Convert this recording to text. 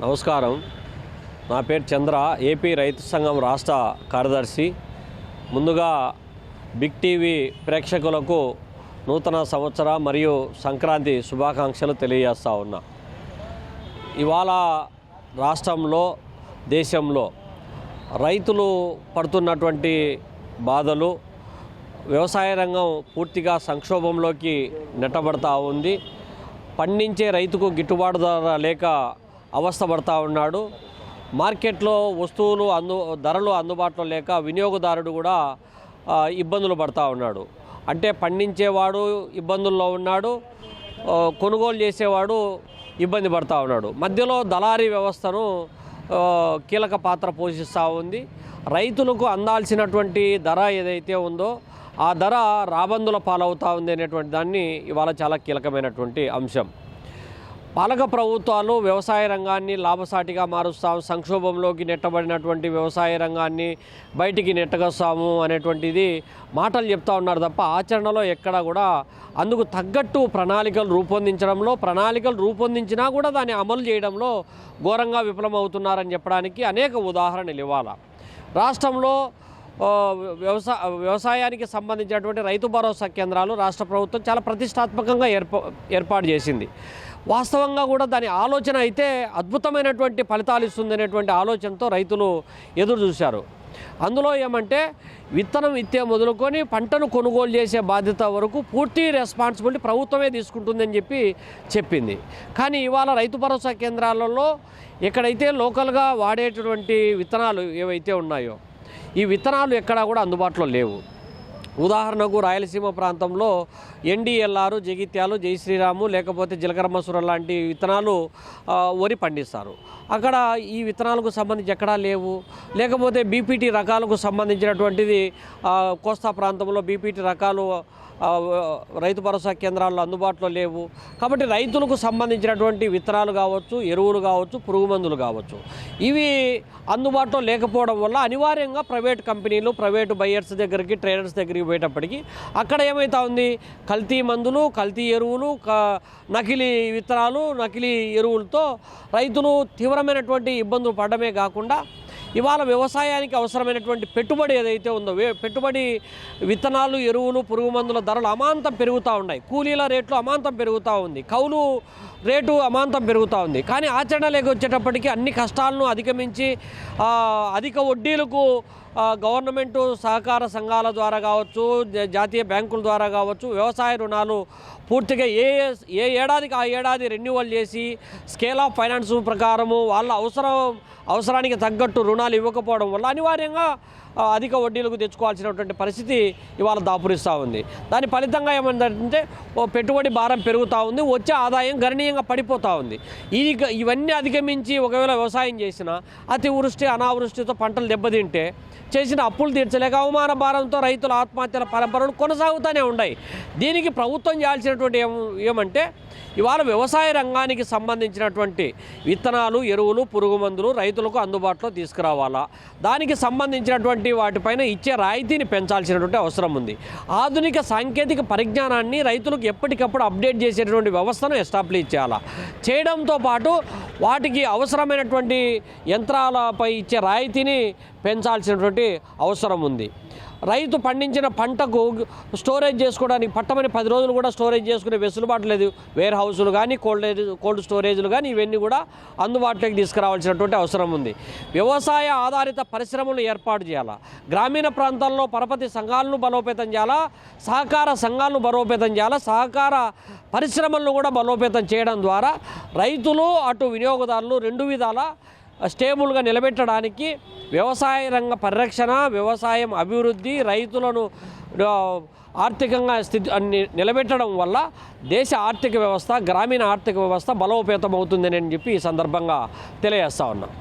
నమస్కారం. నా పేరు చంద్ర, ఏపీ రైతు సంఘం రాష్ట్ర కార్యదర్శి. ముందుగా బిగ్ టీవీ ప్రేక్షకులకు నూతన సంవత్సర మరియు సంక్రాంతి శుభాకాంక్షలు తెలియజేస్తా ఉన్నా. ఇవాళ రాష్ట్రంలో, దేశంలో రైతులు పడుతున్నటువంటి బాధలు, వ్యవసాయ రంగం పూర్తిగా సంక్షోభంలోకి నెట్టబడతా ఉంది. పండించే రైతుకు గిట్టుబాటు ధర లేక అవస్థపడతా ఉన్నాడు. మార్కెట్లో వస్తువులు ధరలు అందుబాటులో లేక వినియోగదారుడు కూడా ఇబ్బందులు పడతా ఉన్నాడు. అంటే పండించేవాడు ఇబ్బందుల్లో ఉన్నాడు, కొనుగోలు చేసేవాడు ఇబ్బంది పడతా ఉన్నాడు. మధ్యలో దళారీ వ్యవస్థను కీలక పాత్ర పోషిస్తూ ఉంది. రైతులకు అందాల్సినటువంటి ధర ఏదైతే ఉందో ఆ ధర రాబందుల పాలవుతూ ఉంది అనేటువంటి దాన్ని ఇవాళ చాలా కీలకమైనటువంటి అంశం. పాలక ప్రభుత్వాలు వ్యవసాయ రంగాన్ని లాభసాటిగా మారుస్తాము, సంక్షోభంలోకి నెట్టబడినటువంటి వ్యవసాయ రంగాన్ని బయటికి నెట్టగొస్తాము అనేటువంటిది మాటలు చెప్తా ఉన్నారు తప్ప ఆచరణలో ఎక్కడా కూడా అందుకు తగ్గట్టు ప్రణాళికలు రూపొందించినా కూడా దాన్ని అమలు చేయడంలో ఘోరంగా విఫలమవుతున్నారని చెప్పడానికి అనేక ఉదాహరణలు ఇవ్వాలి. రాష్ట్రంలో వ్యవసాయానికి సంబంధించినటువంటి రైతు భరోసా కేంద్రాలు రాష్ట్ర ప్రభుత్వం చాలా ప్రతిష్టాత్మకంగా ఏర్పాటు చేసింది. వాస్తవంగా కూడా దాని ఆలోచన అయితే అద్భుతమైనటువంటి ఫలితాలు ఇస్తుంది అనేటువంటి ఆలోచనతో రైతులు ఎదురు చూశారు. అందులో ఏమంటే విత్తనం ఇత్తే మొదలుకొని పంటను కొనుగోలు చేసే బాధ్యత వరకు పూర్తి రెస్పాన్సిబిలిటీ ప్రభుత్వమే తీసుకుంటుందని చెప్పింది. కానీ ఇవాళ రైతు భరోసా కేంద్రాలలో ఎక్కడైతే లోకల్గా వాడేటటువంటి విత్తనాలు ఏవైతే ఉన్నాయో ఈ విత్తనాలు ఎక్కడా కూడా అందుబాటులో లేవు. ఉదాహరణకు రాయలసీమ ప్రాంతంలో NDLR, జగిత్యాలు, జై శ్రీరాము, లేకపోతే జీలకర్ర మసూర లాంటి విత్తనాలు వరి పండిస్తారు. అక్కడ ఈ విత్తనాలకు సంబంధించి ఎక్కడా లేవు. లేకపోతే BPT రకాలకు సంబంధించినటువంటిది కోస్తా ప్రాంతంలో BPT రకాలు రైతు భరోసా కేంద్రాల్లో అందుబాటులో లేవు. కాబట్టి రైతులకు సంబంధించినటువంటి విత్తనాలు కావచ్చు, ఎరువులు కావచ్చు, పురుగు మందులు కావచ్చు, ఇవి అందుబాటులో లేకపోవడం వల్ల అనివార్యంగా ప్రైవేట్ కంపెనీలు, ప్రైవేటు బయ్యర్స్ దగ్గరికి, ట్రేడర్స్ దగ్గరికి పోయేటప్పటికి అక్కడ ఏమవుతా ఉంది, కల్తీ మందులు, కల్తీ ఎరువులు, నకిలీ విత్తనాలు, నకిలీ ఎరువులతో రైతులు తీవ్రమైనటువంటి ఇబ్బందులు పడడమే కాకుండా ఇవాళ వ్యవసాయానికి అవసరమైనటువంటి పెట్టుబడి ఏదైతే ఉందో, పెట్టుబడి విత్తనాలు, ఎరువులు, పురుగు మందుల ధరలు అమాంతం పెరుగుతూ ఉన్నాయి. కూలీల రేట్లు అమాంతం పెరుగుతూ ఉంది. కౌలు రేటు అమాంతం పెరుగుతూ ఉంది. కానీ ఆచరణలోకి వచ్చేటప్పటికి అన్ని కష్టాలను అధిగమించి అధిక వడ్డీలకు గవర్నమెంటు సహకార సంఘాల ద్వారా కావచ్చు, జాతీయ బ్యాంకుల ద్వారా కావచ్చు, వ్యవసాయ రుణాలు పూర్తిగా ఏ ఏడాదికి ఆ ఏడాది రెన్యువల్ చేసి స్కేల్ ఆఫ్ ఫైనాన్స్ ప్రకారము వాళ్ళ అవసరానికి తగ్గట్టు రుణాలు ఇవ్వకపోవడం వల్ల అనివార్యంగా అధిక వడ్డీలకు తెచ్చుకోవాల్సినటువంటి పరిస్థితి ఇవాళ దాపురిస్తూ ఉంది. దాని ఫలితంగా ఏమంటే పెట్టుబడి భారం పెరుగుతూ ఉంది, వచ్చే ఆదాయం గణనీయంగా పడిపోతూ ఉంది. ఇవన్నీ అధిగమించి ఒకవేళ వ్యవసాయం చేసినా అతివృష్టి, అనావృష్టితో పంటలు దెబ్బతింటే చేసిన అప్పులు తీర్చలేక అవమాన భారంతో రైతుల ఆత్మహత్యల పరంపరలు కొనసాగుతూనే ఉన్నాయి. దీనికి ప్రభుత్వం చేయాల్సినటువంటి ఏమంటే ఇవాళ వ్యవసాయ రంగానికి సంబంధించినటువంటి విత్తనాలు, ఎరువులు, పురుగు మందులు రైతులకు అందుబాటులో తీసుకురావాలా, దానికి సంబంధించినటువంటి వాటిపైన ఇచ్చే రాయితీని పెంచాల్సినటువంటి అవసరం ఉంది. ఆధునిక సాంకేతిక పరిజ్ఞానాన్ని రైతులకు ఎప్పటికప్పుడు అప్డేట్ చేసేటువంటి వ్యవస్థను ఎస్టాబ్లిష్ చేయాలా. చేయడంతో పాటు వాటికి అవసరమైనటువంటి యంత్రాలపై ఇచ్చే రాయితీని పెంచాల్సినటువంటి అవసరం ఉంది. రైతు పండించిన పంటకు స్టోరేజ్ చేసుకోవడానికి పట్టమని 10 రోజులు కూడా స్టోరేజ్ చేసుకునే వెసులుబాటు లేదు. వేర్ హౌసులు కానీ, కోల్డ్ స్టోరేజ్లు కానీ ఇవన్నీ కూడా అందుబాటులోకి తీసుకురావాల్సినటువంటి అవసరం ఉంది. వ్యవసాయ ఆధారిత పరిశ్రమలు ఏర్పాటు చేయాలా. గ్రామీణ ప్రాంతాల్లో పరపతి సంఘాలను బలోపేతం చేయాలా, సహకార సంఘాలను బలోపేతం చేయాలా, సహకార పరిశ్రమలను కూడా బలోపేతం చేయడం ద్వారా రైతులు అటు వినియోగదారులు రెండు విధాల స్టేబుల్గా నిలబెట్టడానికి వ్యవసాయ రంగ పరిరక్షణ, వ్యవసాయం అభివృద్ధి, రైతులను ఆర్థికంగా నిలబెట్టడం వల్ల దేశ ఆర్థిక వ్యవస్థ, గ్రామీణ ఆర్థిక వ్యవస్థ బలోపేతం అవుతుందని చెప్పి ఈ సందర్భంగా తెలియజేస్తా ఉన్నాం.